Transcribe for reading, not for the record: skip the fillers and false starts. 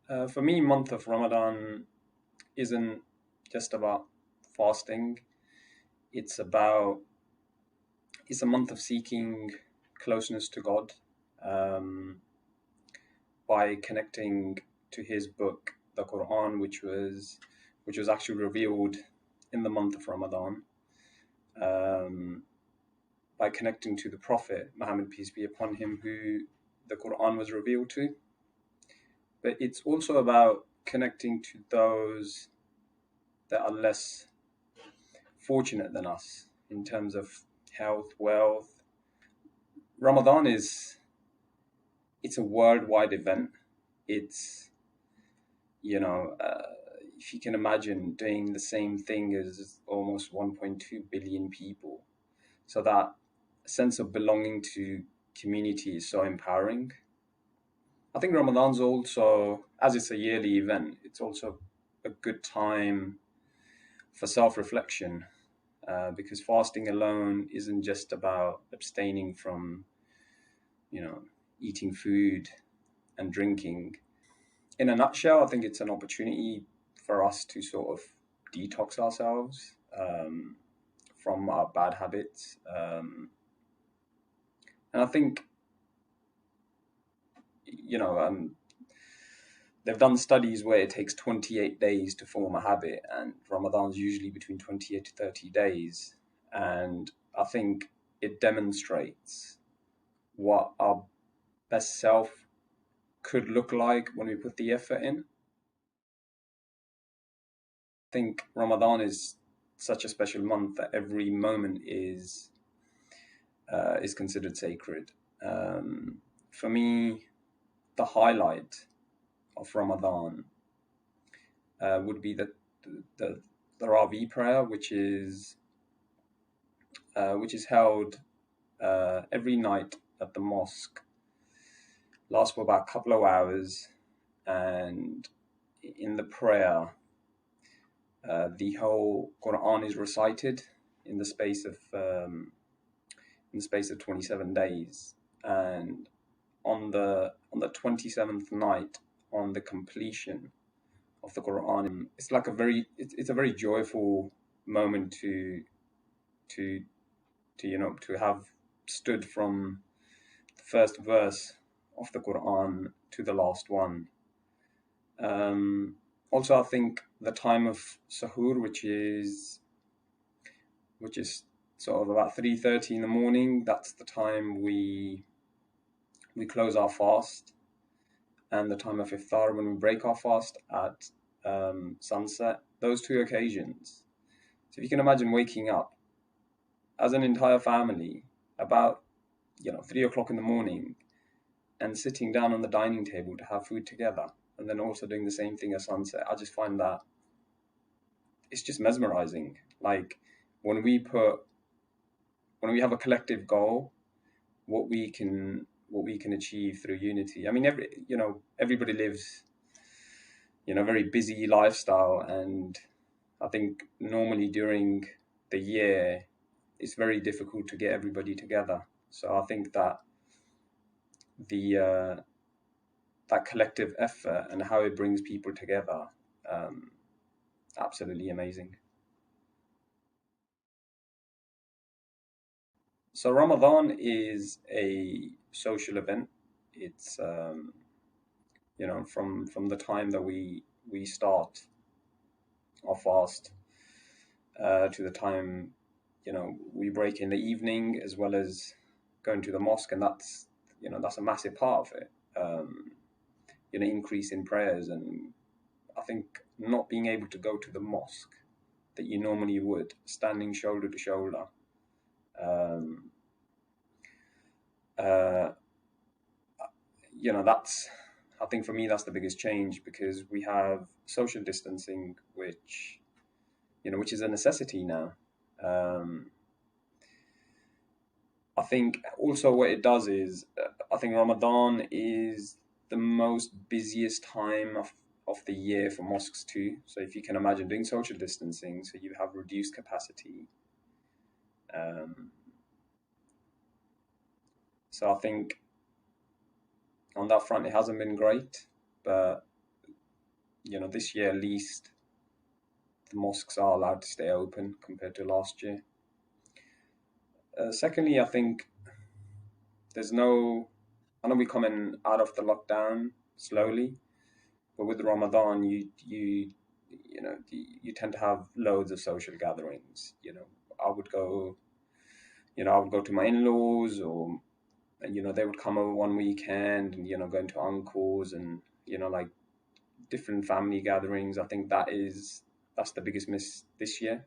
For me, month of Ramadan isn't just about fasting. It's about it's a month of seeking closeness to God um, by connecting to His book, the Quran, which was actually revealed in the month of Ramadan. Um, by connecting to the Prophet Muhammad, peace be upon him, who the Quran was revealed to. But it's also about connecting to those that are less fortunate than us in terms of health, wealth. Ramadan it's a worldwide event. It's, you know, if you can imagine doing the same thing as almost 1.2 billion people. So that sense of belonging to community is so empowering. I think Ramadan's also, as it's a yearly event, it's also a good time for self-reflection, because fasting alone isn't just about abstaining from, you know, eating food and drinking. In a nutshell, I think it's an opportunity for us to sort of detox ourselves from our bad habits. And I think, you know, they've done studies where it takes 28 days to form a habit, and Ramadan's usually between 28 to 30 days. And I think it demonstrates what our best self could look like when we put the effort in. I think Ramadan is such a special month that every moment is considered sacred. For me, the highlight of Ramadan would be the Tarawih prayer, which is held every night at the mosque. Lasts for about a couple of hours, and in the prayer, the whole Quran is recited in the space of 27 days. And on the 27th night, on the completion of the Quran, it's like it's a very joyful moment to to have stood from the first verse of the Quran to the last one. Also, I think the time of sahur, which is sort of about 3:30 in the morning, that's the time we close our fast, and the time of iftar, when we break our fast at sunset. Those two occasions. So if you can imagine waking up as an entire family about 3 o'clock in the morning and sitting down on the dining table to have food together, and then also doing the same thing at sunset. I just find that it's just mesmerizing. Like when we have a collective goal, what we can achieve through unity. I mean, everybody lives a very busy lifestyle, and I think normally during the year it's very difficult to get everybody together. So I think that the that collective effort and how it brings people together, absolutely amazing. So Ramadan is a social event. It's from the time that we start our fast to the time we break in the evening, as well as going to the mosque, and that's a massive part of it. Increase in prayers, and I think not being able to go to the mosque that you normally would, standing shoulder to shoulder. Um, uh, that's, I think for me, that's the biggest change, because we have social distancing, which is a necessity now. I think also what it does is, I think Ramadan is the most busiest time of the year for mosques too. So if you can imagine doing social distancing, so you have reduced capacity. So I think on that front, it hasn't been great, but this year at least, the mosques are allowed to stay open compared to last year. Secondly, I think there's no. I know we're coming out of the lockdown slowly, but with Ramadan, you tend to have loads of social gatherings. I would go. I would go to my in-laws, or they would come over one weekend, and going to uncles, and like different family gatherings. I think that's the biggest miss this year.